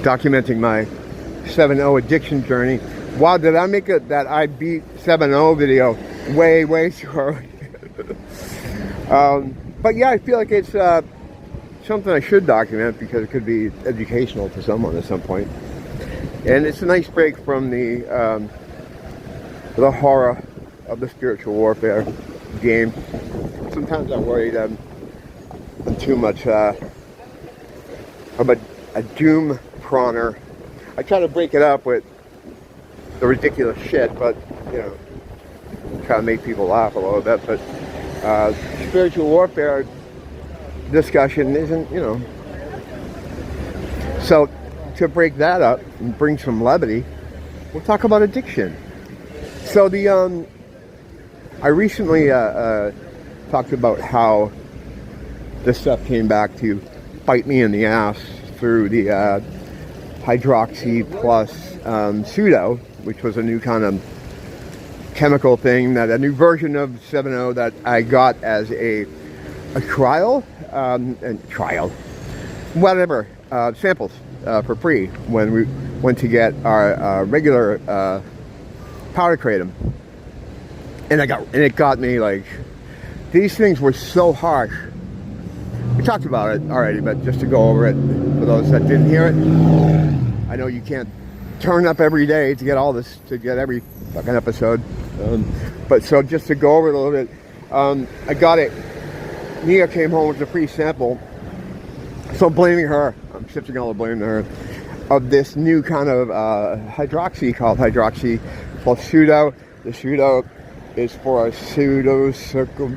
documenting my 7-0 addiction journey. Wow, did I make it that I beat 7-0 video way too early? But yeah, I feel like it's something I should document because it could be educational to someone at some point. And it's a nice break from the horror of the spiritual warfare game. Sometimes I worry that I'm too much of a doom proner. I try to break it up with the ridiculous shit, but you know, try to make people laugh a little bit. But spiritual warfare discussion isn't, you know. So to break that up and bring some levity, we'll talk about addiction. So I recently talked about how this stuff came back to bite me in the ass through the hydroxy plus pseudo, which was a new kind of chemical thing, that a new version of 7-0 that I got as a trial, samples for free when we went to get our regular powder kratom. And it got me like, these things were so harsh. We talked about it already, but just to go over it for those that didn't hear it. I know you can't turn up every day to get all this, to get every fucking episode. But so just to go over it a little bit, I got it. Nia came home with a free sample. So I'm blaming her. I'm shifting all the blame to her. Of this new kind of hydroxy called hydroxy plus pseudo. The pseudo is for a pseudo circle,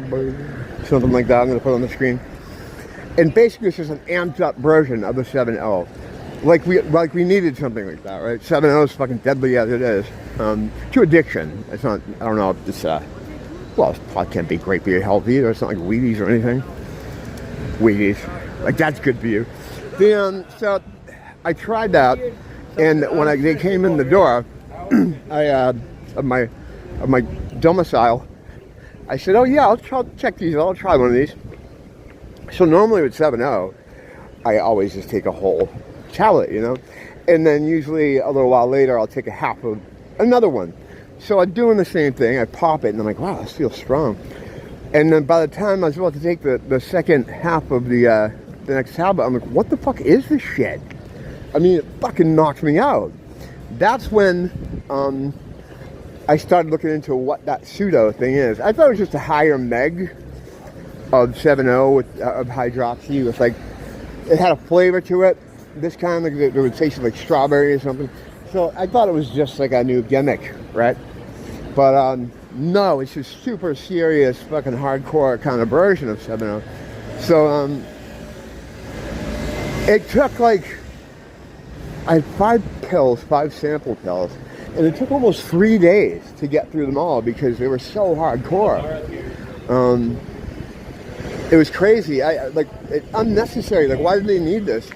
something like that. I'm going to put on the screen. And basically it's just an amped up version of the 7-0. Like we needed something like that, right? 7-0 is fucking deadly as it is. To addiction. It's not, I don't know if it's, well, it probably can't be great for your health either. It's not like Wheaties or anything. Wheaties. Like, that's good for you. So I tried that, and when they came in the door, of my domicile, I said, oh yeah, I'll check these, I'll try one of these. So normally with 7-0, I always just take a whole tablet, you know, and then usually a little while later, I'll take a half of another one. So I'm doing the same thing. I pop it, and I'm like, wow, this feels strong. And then by the time I was about to take the second half of the next tablet, I'm like, what the fuck is this shit? I mean, it fucking knocked me out. That's when I started looking into what that pseudo thing is. I thought it was just a higher meg of 7-0 of hydroxy. With like, it had a flavor to it. This kind of, like, it would taste like strawberry or something. So I thought it was just like a new gimmick, right? But no, it's just super serious, fucking hardcore kind of version of 7-0. So it took like, I had 5 sample pills, and it took almost 3 days to get through them all because they were so hardcore. It was crazy. It's unnecessary. Like, why did they need this?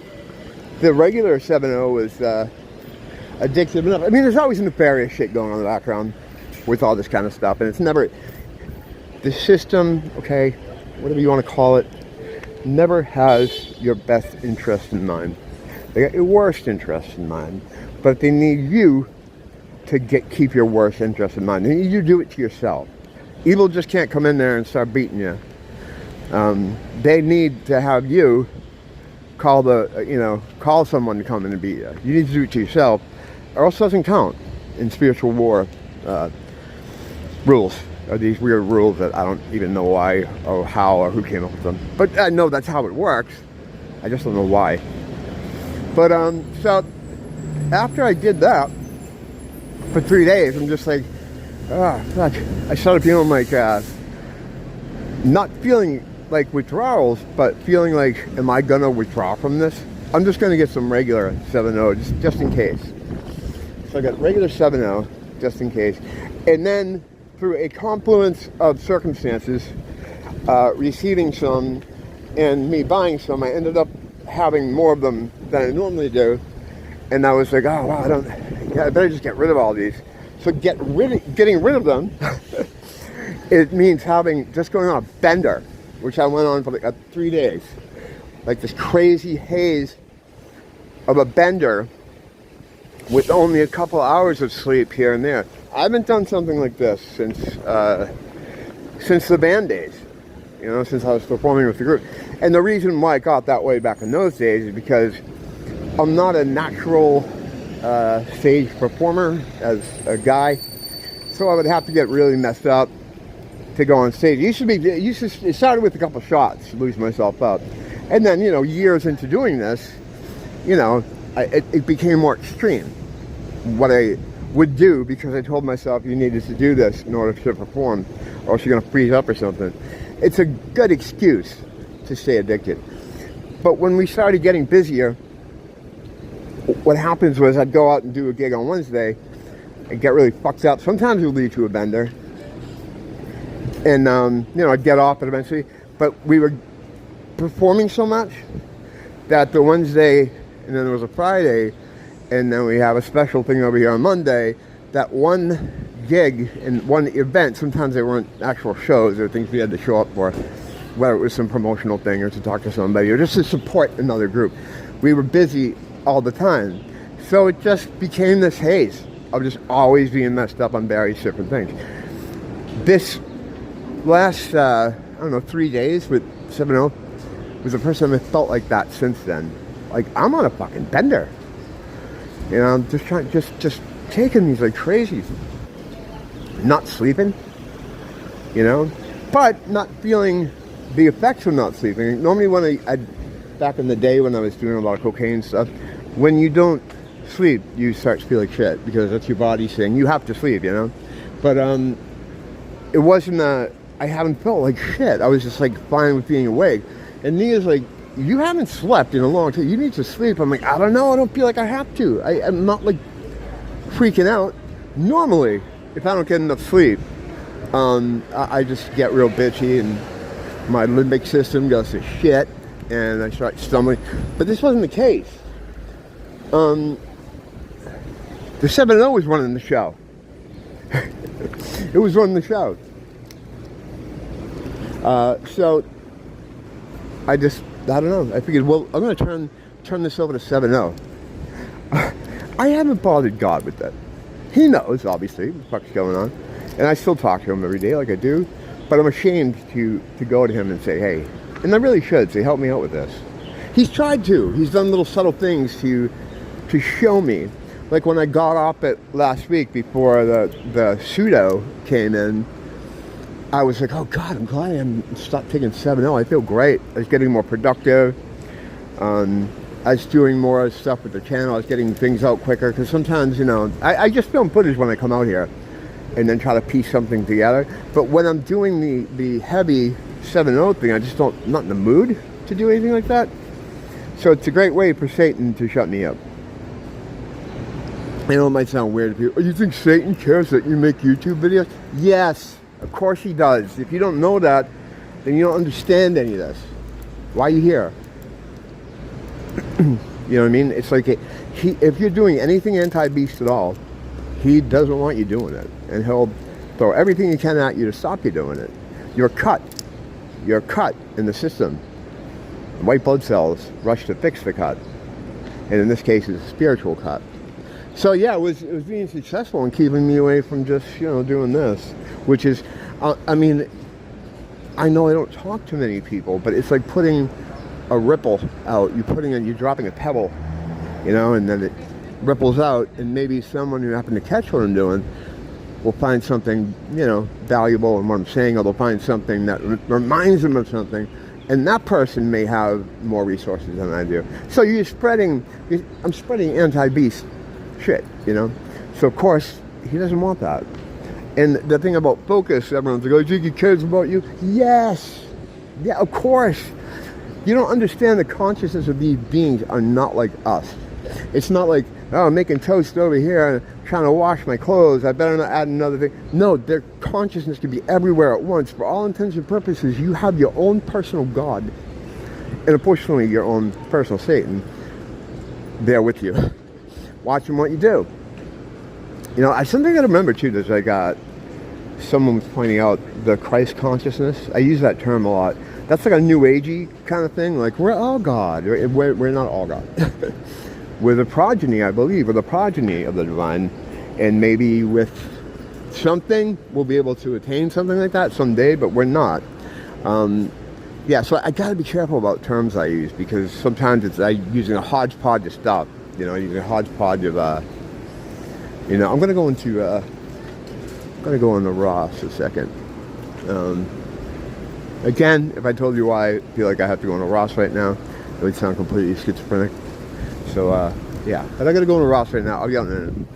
The regular 7-0 was addictive enough. I mean, there's always nefarious shit going on in the background with all this kind of stuff, and it's never, the system, okay, whatever you want to call it, never has your best interest in mind. They got your worst interest in mind, but they need you to keep your worst interest in mind. They need you to do it to yourself. Evil just can't come in there and start beating you. They need to have you call call someone to come in and beat you. You need to do it to yourself, or else it doesn't count in spiritual war rules. Are these weird rules that I don't even know why or how or who came up with them. But I know that's how it works. I just don't know why. But so after I did that for 3 days, I'm just like, fuck. I started feeling like, not feeling like withdrawals, but feeling like, am I gonna withdraw from this? I'm just gonna get some regular 7-0 just in case. So I got regular 7-0 just in case, and then through a confluence of circumstances, receiving some and me buying some, I ended up having more of them than I normally do. And I was like, oh wow, I better just get rid of all these. So getting rid of them, it means just going on a bender, which I went on for like 3 days. Like this crazy haze of a bender with only a couple hours of sleep here and there. I haven't done something like this since the band days, you know, since I was performing with the group. And the reason why I got that way back in those days is because I'm not a natural stage performer as a guy, so I would have to get really messed up to go on stage. It started with a couple shots to lose myself up, and then, you know, years into doing this, you know, it became more extreme what I would do, because I told myself you needed to do this in order to perform, or else you're gonna freeze up or something. It's a good excuse to stay addicted. But when we started getting busier, what happens was I'd go out and do a gig on Wednesday and get really fucked up. Sometimes it would lead to a bender. And, you know, I'd get off it eventually. But we were performing so much that the Wednesday, and then there was a Friday, and then we have a special thing over here on Monday, that one gig and one event, sometimes they weren't actual shows or things we had to show up for, whether it was some promotional thing or to talk to somebody or just to support another group. We were busy all the time. So it just became this haze of just always being messed up on various different things. This last, I don't know, 3 days with 7-0 was the first time I felt like that since then. Like, I'm on a fucking bender. You know, I'm just taking these like crazy. Not sleeping, you know, but not feeling the effects of not sleeping. Normally when I back in the day when I was doing a lot of cocaine stuff, when you don't sleep, you start to feel like shit, because that's your body saying you have to sleep, you know. But it wasn't I haven't felt like shit. I was just like fine with being awake. And Nia's like, you haven't slept in a long time, you need to sleep. I'm like, I don't know, I don't feel like I have to. I'm not like freaking out. Normally, if I don't get enough sleep, I just get real bitchy and my limbic system goes to shit and I start stumbling. But this wasn't the case. The 7-0 was running the show. It was running the show. So I don't know. I figured, well, I'm going to turn this over to 7-0. I haven't bothered God with that. He knows, obviously, what the fuck's going on. And I still talk to him every day like I do. But I'm ashamed to go to him and say, hey, and I really should say, help me out with this. He's tried to. He's done little subtle things to show me. Like when I got off it last week before the pseudo came in, I was like, oh God, I'm glad I stopped taking 7-0. I feel great. I was getting more productive. I was doing more stuff with the channel. I was getting things out quicker, because sometimes, you know, I just film footage when I come out here and then try to piece something together. But when I'm doing the heavy 7-0 thing, I just not in the mood to do anything like that. So it's a great way for Satan to shut me up. I know it might sound weird to people. Oh, you think Satan cares that you make YouTube videos? Yes, of course he does. If you don't know that, then you don't understand any of this. Why are you here? You know what I mean? It's like if you're doing anything anti-beast at all, he doesn't want you doing it. And he'll throw everything he can at you to stop you doing it. You're cut. You're cut in the system. White blood cells rush to fix the cut. And in this case, it's a spiritual cut. So yeah, it was being successful in keeping me away from just, you know, doing this. Which is, I mean, I know I don't talk to many people, but it's like putting a ripple out. You're dropping a pebble, you know, and then it ripples out, and maybe someone who happened to catch what I'm doing will find something, you know, valuable in what I'm saying, or they'll find something that reminds them of something, and that person may have more resources than I do. So I'm spreading anti-beast shit, you know. So of course he doesn't want that. And the thing about focus, everyone's like, oh, do you think he cares about you? Yes. Yeah, of course. You don't understand the consciousness of these beings are not like us. It's not like, oh, I'm making toast over here and trying to wash my clothes, I better not add another thing. No, their consciousness can be everywhere at once. For all intents and purposes, you have your own personal God, and unfortunately your own personal Satan there with you, watching what you do. You know, something I remember too, there's like someone was pointing out the Christ consciousness. I use that term a lot. That's like a new agey kind of thing. Like, we're all God. We're not all God. with a progeny, I believe, or the progeny of the divine, and maybe with something we'll be able to attain something like that someday, but we're not. Yeah, so I gotta be careful about terms I use, because sometimes it's using a hodgepodge of stuff, using a hodgepodge of, I'm gonna go into, Ross a second. Again, if I told you why I feel like I have to go into Ross right now, it would sound completely schizophrenic. So, yeah, but I gotta go into Ross right now. I'll get in a minute.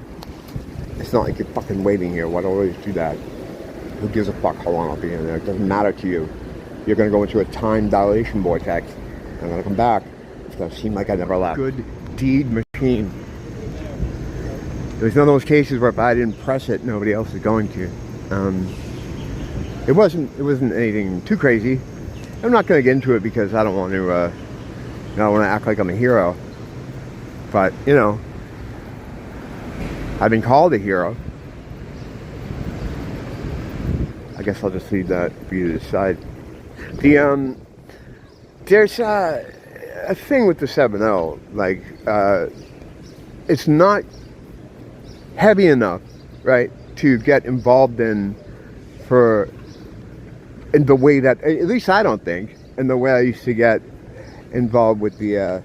It's not like you're fucking waiting here. Why do I always do that? Who gives a fuck how long I'll be in there? It doesn't matter to you. You're going to go into a time dilation vortex. I'm going to come back. It's going to seem like I never left. Good deed machine. It was one of those cases where if I didn't press it, nobody else is going to. It wasn't anything too crazy. I'm not going to get into it because I don't want to, I don't want to act like I'm a hero. But, I've been called a hero. I guess I'll just leave that for you to decide. There's a thing with the 7-0, like, it's not heavy enough, right, to get involved in the way that, at least I don't think, in the way I used to get involved with the,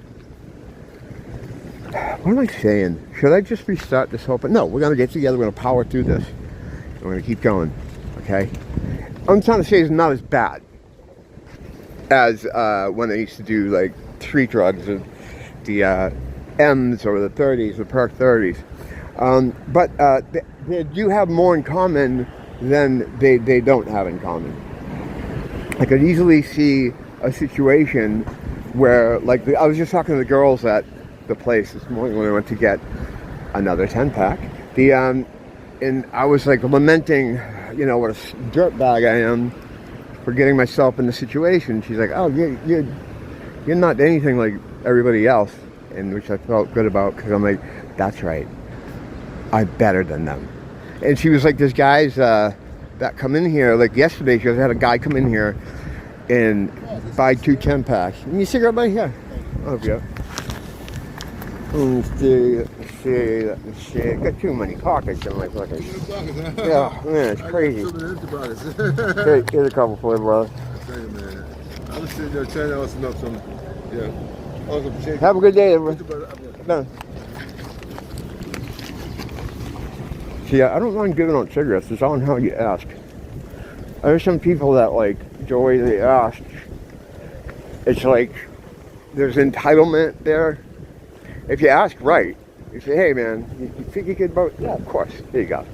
what am I saying? Should I just restart this whole thing? No, we're going to get together, we're going to power through this, we're going to keep going, okay? I'm trying to say it's not as bad as when I used to do like street drugs, or the M's or the 30s, the perk 30s. But they do have more in common than they don't have in common. I could easily see a situation where, like, I was just talking to the girls at the place this morning when I went to get another 10-pack. And I was like lamenting, what a dirtbag I am for getting myself in the situation. She's like, oh, you're not anything like everybody else, and which I felt good about, because I'm like, that's right, I'm better than them. And she was like, there's guys that come in here, like yesterday, she goes, I had a guy come in here and buy 2 10-packs. And you cigarette right here? Oh, yeah. Let's see. Got too many pockets in my fucking. Yeah, man, it's crazy. Here's a couple for you, brother. Thank you, man. I was sitting there trying to listen up some. Yeah. Awesome. Have a good day, everyone. No. See, I don't mind giving out cigarettes. It's on how you ask. There's some people that, like, the way they ask, it's like there's entitlement there. If you ask right, you say, hey man, you think you could vote? Yeah, of course. There you go.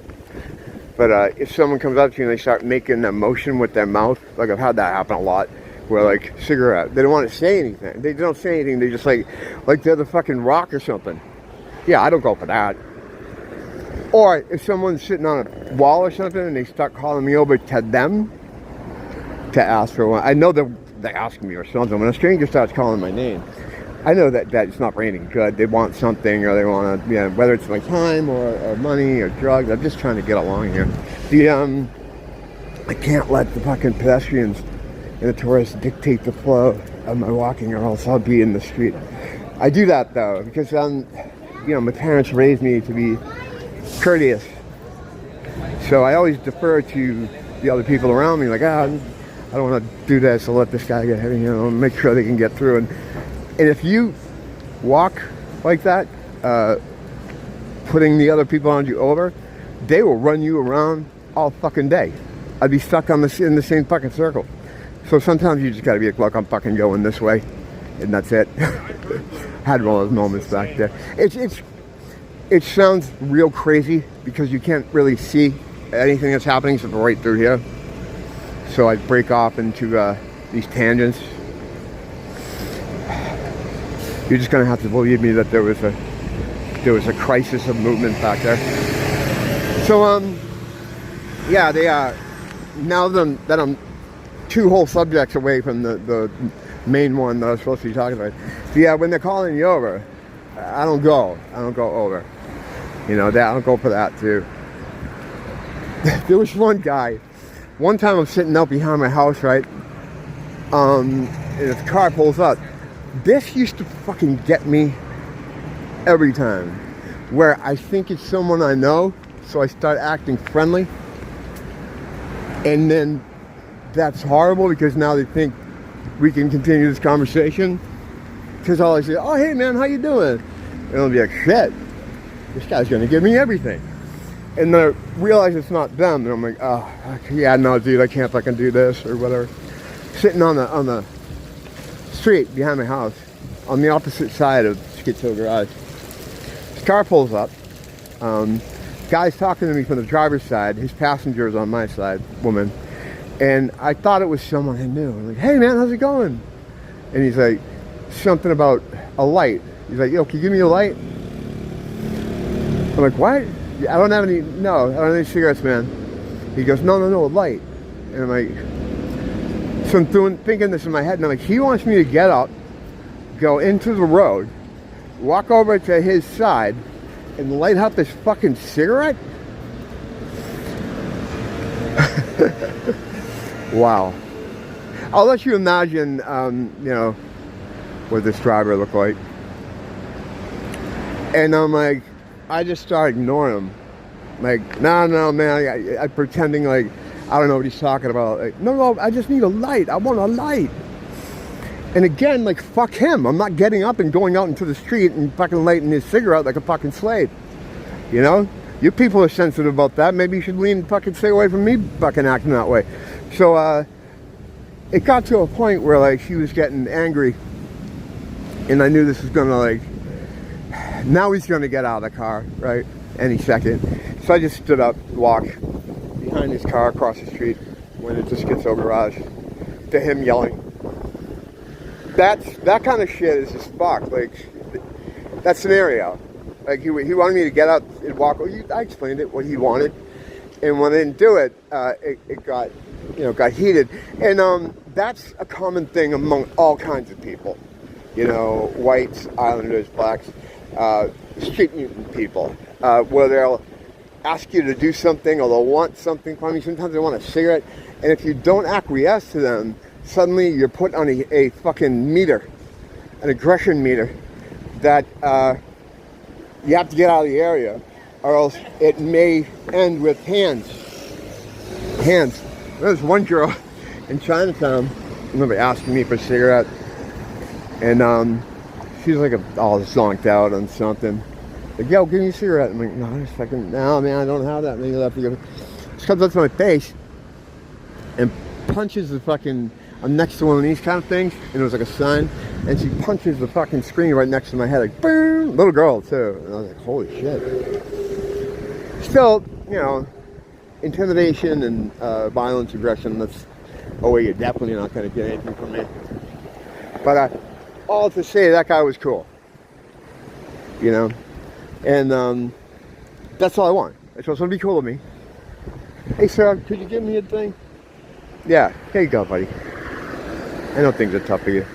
But if someone comes up to you and they start making a motion with their mouth, like I've had that happen a lot, where like cigarette, they don't want to say anything. They don't say anything. They just like they're the fucking Rock or something. Yeah, I don't go for that. Or if someone's sitting on a wall or something and they start calling me over to them to ask for one, I know they're asking me or something. When a stranger starts calling my name, I know that it's not for anything good. They want something, or they want to, whether it's my time or money or drugs. I'm just trying to get along here. I can't let the fucking pedestrians and the tourists dictate the flow of my walking, or else I'll be in the street. I do that though because my parents raised me to be courteous, so I always defer to the other people around me. Like, I don't want to do this. I'll let this guy get ahead. Make sure they can get through. And if you walk like that, putting the other people around you over, they will run you around all fucking day. I'd be stuck in the same fucking circle. So sometimes you just gotta be like, look, I'm fucking going this way, and that's it. Had one of those moments back there. It sounds real crazy because you can't really see anything that's happening except right through here. So I break off into these tangents. You're just gonna have to believe me that there was a crisis of movement back there. So yeah, they now that I'm 2 whole subjects away from the main one that I was supposed to be talking about. Yeah, when they're calling you over, I don't go over. I don't go for that too. There was one guy. One time I'm sitting out behind my house, right? And his car pulls up. This used to fucking get me every time. Where I think it's someone I know, so I start acting friendly. And then that's horrible because now they think we can continue this conversation. Because all I say, oh, hey man, how you doing? And I'll be like, shit, this guy's gonna give me everything. And then I realize it's not them, and I'm like, oh, yeah, no, dude, I can't fucking do this, or whatever. Sitting on the street behind my house, on the opposite side of Schizo Garage. His car pulls up. Guy's talking to me from the driver's side. His passenger's on my side, woman. And I thought it was someone I knew. I'm like, hey man, how's it going? And he's like, something about a light. He's like, yo, can you give me a light? I'm like, what? I don't have any cigarettes, man. He goes, no, a light. And I'm like, so I'm thinking this in my head, and I'm like, he wants me to get up, go into the road, walk over to his side, and light up this fucking cigarette? Wow. I'll let you imagine, what this driver looked like. And I'm like, I just started ignoring him. Like, no, man, I'm pretending like I don't know what he's talking about. Like, no, I just need a light. I want a light. And again, like, fuck him. I'm not getting up and going out into the street and fucking lighting his cigarette like a fucking slave. You know? You people are sensitive about that. Maybe you should lean and fucking stay away from me fucking acting that way. So, it got to a point where, like, he was getting angry. And I knew this was gonna, like, now he's gonna get out of the car, right? Any second. So I just stood up, walked behind his car across the street, went into Schizo Garage, to him yelling. That kind of shit is just fuck. Like, that scenario. Like, he wanted me to get out and walk. I explained it, what he wanted. And when I didn't do it, it got heated. And that's a common thing among all kinds of people. You know, whites, islanders, blacks, street mutant people, where they'll ask you to do something or they'll want something from you. Sometimes they want a cigarette. And if you don't acquiesce to them, suddenly you're put on a fucking meter, an aggression meter, that you have to get out of the area, or else it may end with hands. There's one girl in Chinatown, I remember asking me for a cigarette, and she's like all zonked out on something. Like, yo, give me a cigarette. I'm like, no, man, I don't have that many left. She comes up to my face and punches the fucking, I'm next to one of these kind of things, and it was like a sign, and she punches the fucking screen right next to my head, like, boom, little girl too. And I was like, holy shit. Still, you know, intimidation and violence, aggression, that's a way you're definitely not going to get anything from me. But all to say, that guy was cool. You know? And that's all I want. I just want to be cool with me. Hey, sir, could you give me a thing? Yeah, here you go, buddy. I know things are tough for you.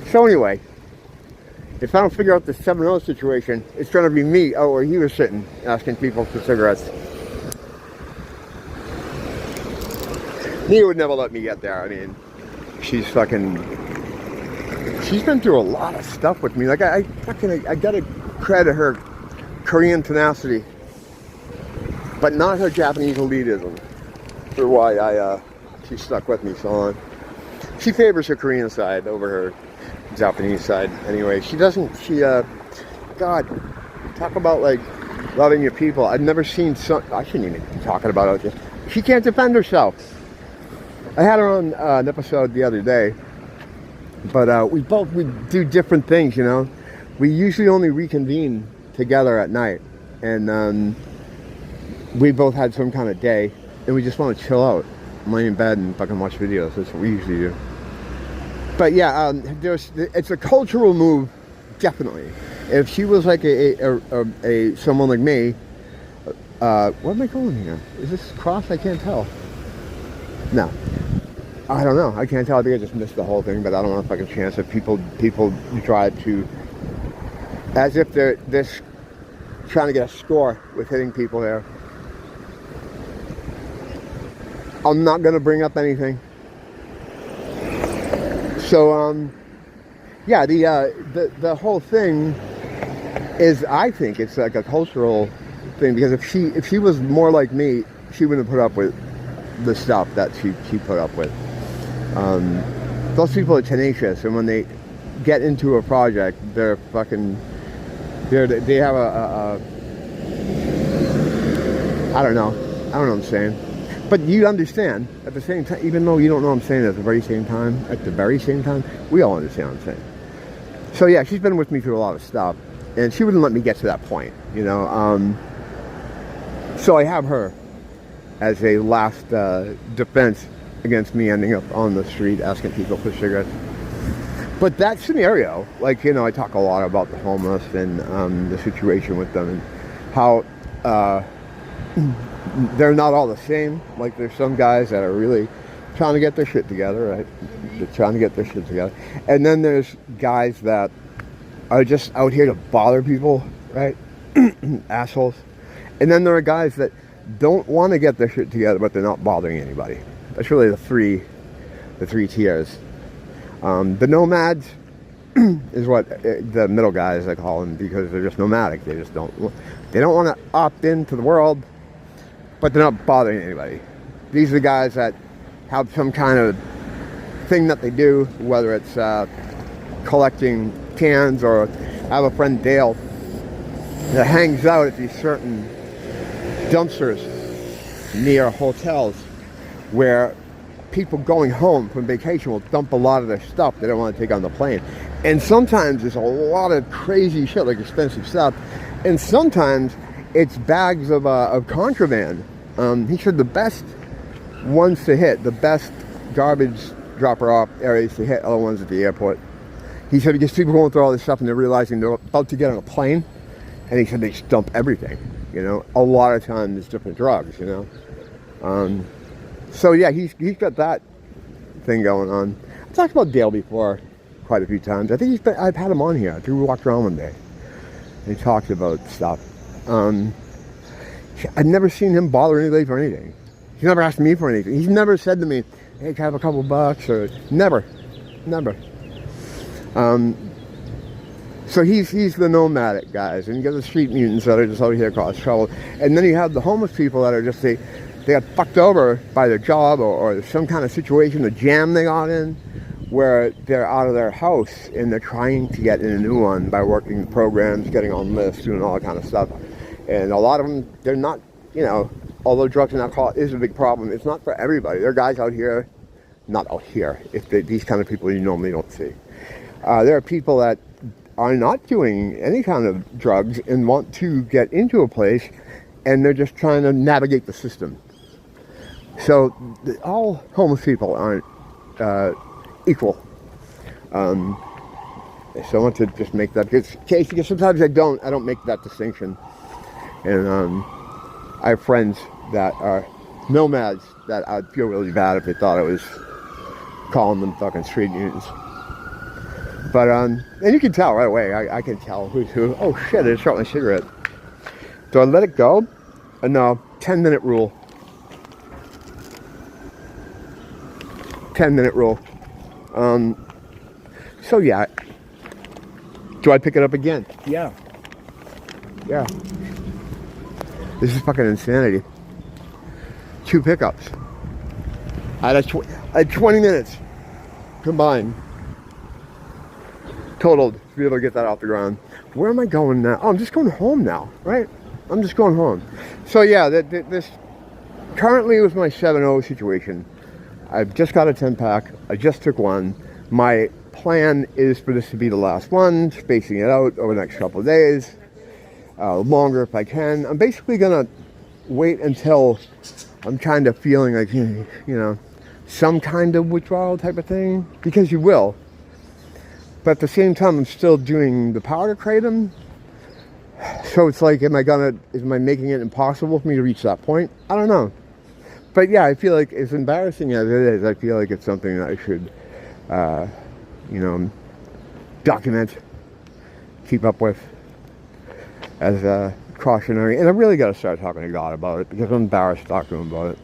So anyway, if I don't figure out the 7-0 situation, it's going to be me, where he was sitting, asking people for cigarettes. Nia would never let me get there. I mean, she's been through a lot of stuff with me. Like, I gotta credit her Korean tenacity, but not her Japanese elitism, for why she stuck with me so long. She favors her Korean side over her Japanese side. Anyway, God, talk about, like, loving your people. I've never seen I shouldn't even be talking about it. She can't defend herself. I had her on an episode the other day, but we do different things, you know. We usually only reconvene together at night, and we both had some kind of day, and we just want to chill out, lay in bed and fucking watch videos. That's what we usually do. But yeah, it's a cultural move, definitely. If she was like a someone like me, what am I calling here? Is this cross? I can't tell. No, I don't know. I can't tell. I think I just missed the whole thing, but I don't want to fucking chance it. People try to, as if they're trying to get a score with hitting people there. I'm not gonna bring up anything. So Yeah, the whole thing is, I think it's like a cultural thing, because if she was more like me, she wouldn't put up with the stuff that she put up with. Those people are tenacious, and when they get into a project, they're fucking, they have I don't know what I'm saying, but you understand at the same time, even though you don't know what I'm saying at the very same time, we all understand what I'm saying. So yeah, she's been with me through a lot of stuff, and she wouldn't let me get to that point, you know. So I have her as a last defense against me ending up on the street asking people for cigarettes. But that scenario, like, you know, I talk a lot about the homeless and the situation with them, and how they're not all the same. Like, there's some guys that are really trying to get their shit together, right? They're trying to get their shit together. And then there's guys that are just out here to bother people, right? Assholes. And then there are guys that don't want to get their shit together, but they're not bothering anybody. That's really the three tiers. The nomads is what the middle guys, I call them, because they're just nomadic. They just don't want to opt into the world, but they're not bothering anybody. These are the guys that have some kind of thing that they do, whether it's collecting cans, or I have a friend, Dale, that hangs out at these certain dumpsters near hotels where people going home from vacation will dump a lot of their stuff they don't want to take on the plane. And sometimes there's a lot of crazy shit, like expensive stuff, and sometimes it's bags of contraband. He said the best ones to hit, the best garbage dropper off areas to hit, are the ones at the airport. He said because people going through all this stuff and they're realizing they're about to get on a plane, and he said they just dump everything, you know. A lot of times it's different drugs, you know. So yeah, he's got that thing going on. I talked about Dale before quite a few times. I think I've had him on here. I think we walked around one day and he talked about stuff. I've never seen him bother anybody for anything. He's never asked me for anything. He's never said to me, hey, can I have a couple bucks? Or never. So he's the nomadic guys, and you got the street mutants that are just out here cause trouble, and then you have the homeless people that are just they got fucked over by their job, or some kind of situation, a jam they got in, where they're out of their house and they're trying to get in a new one by working programs, getting on lists, doing all that kind of stuff. And a lot of them, they're not, you know, although drugs and alcohol is a big problem, it's not for everybody. There are guys out here, not out here, these kind of people you normally don't see. There are people that are not doing any kind of drugs and want to get into a place, and they're just trying to navigate the system. So all homeless people aren't equal. So I want to just make that case, because sometimes I don't make that distinction. And I have friends that are nomads that I'd feel really bad if they thought I was calling them fucking street mutants. But and you can tell right away. I can tell who's who. Oh shit! I just shot my cigarette. Do I let it go? No. 10-minute rule. 10-minute rule. So yeah. Do I pick it up again? Yeah. This is fucking insanity. 2 pickups. I had 20 minutes combined. Totaled to be able to get that off the ground. Where am I going now? Oh, I'm just going home now, right? I'm just going home. So yeah, this currently was my 7-0 situation. I've just got a 10-pack. I just took one. My plan is for this to be the last one, spacing it out over the next couple of days. Longer if I can. I'm basically gonna wait until I'm kind of feeling like, you know, some kind of withdrawal type of thing, because you will. But at the same time, I'm still doing the powder kratom. So it's like, am I making it impossible for me to reach that point? I don't know. But yeah, I feel like, as embarrassing as it is, I feel like it's something that I should, you know, document, keep up with as a cautionary. And I really got to start talking to God about it, because I'm embarrassed to talk to him about it.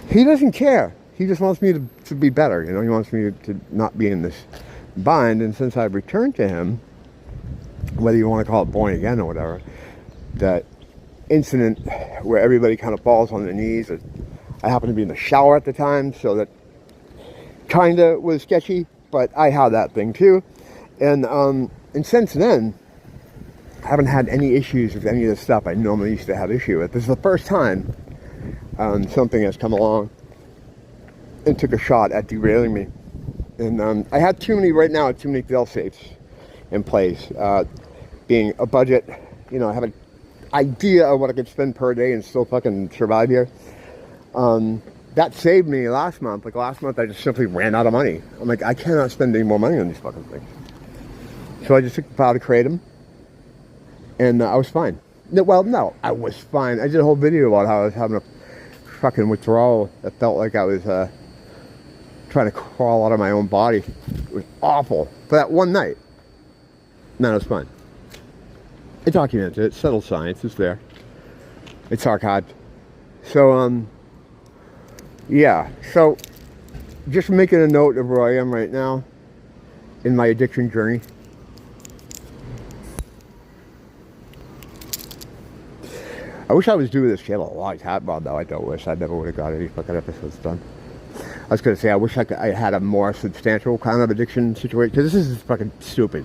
He doesn't care. He just wants me to be better, you know. He wants me to not be in this bind, and since I've returned to him, whether you want to call it born again or whatever, that incident where everybody kind of falls on their knees, I happened to be in the shower at the time, so that kind of was sketchy, but I had that thing too. And since then, I haven't had any issues with any of the stuff I normally used to have issue with. This is the first time something has come along and took a shot at derailing me. And I had too many fail safes in place. Being a budget, I have an idea of what I could spend per day and still fucking survive here. That saved me last month. Like last month, I just simply ran out of money. I'm like, I cannot spend any more money on these fucking things. So I just took the vow to create them, and I was fine. Well, no, I was fine. I did a whole video about how I was having a fucking withdrawal. It felt like I was trying to crawl out of my own body. It was awful for that one night. No, it was fine. I documented it. Settled science. It's there. It's archived. So, yeah. So, just making a note of where I am right now in my addiction journey. I wish I was doing this channel a long time ago, though. I don't wish. I never would have got any fucking episodes done. I was going to say, I wish I had a more substantial kind of addiction situation, because this is fucking stupid.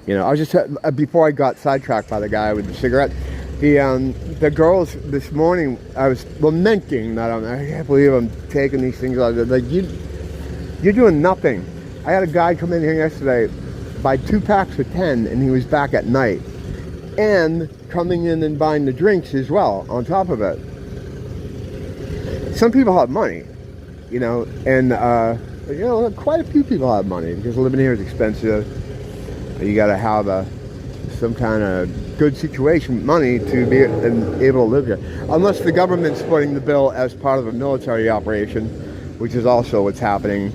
I was just, before I got sidetracked by the guy with the cigarette, the girls this morning, I was lamenting that I can't believe I'm taking these things out. Like, you're doing nothing. I had a guy come in here yesterday, buy 2 packs for 10, and he was back at night. And coming in and buying the drinks as well, on top of it. Some people have money, and, quite a few people have money, because living here is expensive. You got to have some kind of good situation with money to be able to live here. Unless the government's footing the bill as part of a military operation, which is also what's happening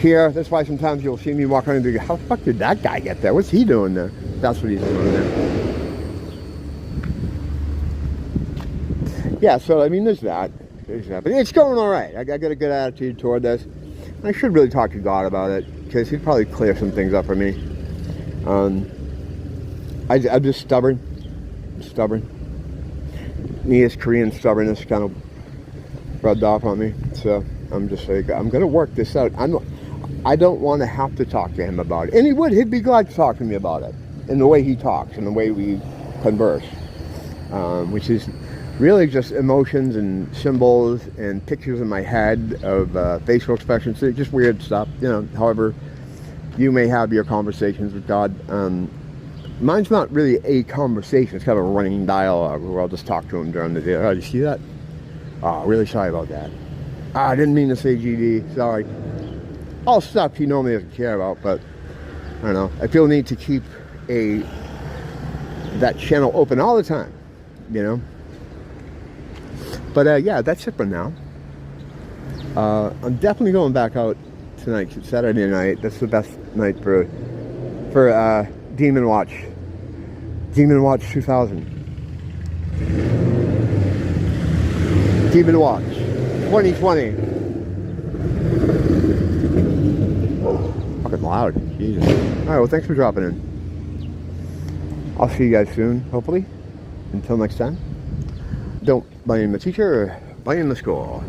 here. That's why sometimes you'll see me walk around and go, how the fuck did that guy get there? What's he doing there? That's what he's doing there. Yeah, so, there's that. But it's going all right. I got a good attitude toward this. I should really talk to God about it, because he'd probably clear some things up for me. I'm just stubborn. Me as Korean stubbornness kind of rubbed off on me. So I'm just like, I'm going to work this out. I don't want to have to talk to him about it. And he'd be glad to talk to me about it. In the way he talks, and the way we converse. Which is really just emotions and symbols and pictures in my head of facial expressions, just weird stuff, however you may have your conversations with God. Mine's not really a conversation, it's kind of a running dialogue where I'll just talk to him during the day. Oh, you see that? Oh, really sorry about that. I didn't mean to say GD, sorry. All stuff he normally doesn't care about, but I don't know. I feel the need to keep that channel open all the time, But yeah, that's it for now. I'm definitely going back out tonight. It's Saturday night. That's the best night for Demon Watch. Demon Watch 2000. Demon Watch 2020. Fucking loud. Jesus. Alright, well, thanks for dropping in. I'll see you guys soon, hopefully. Until next time. Don't blame the teacher, blame the school.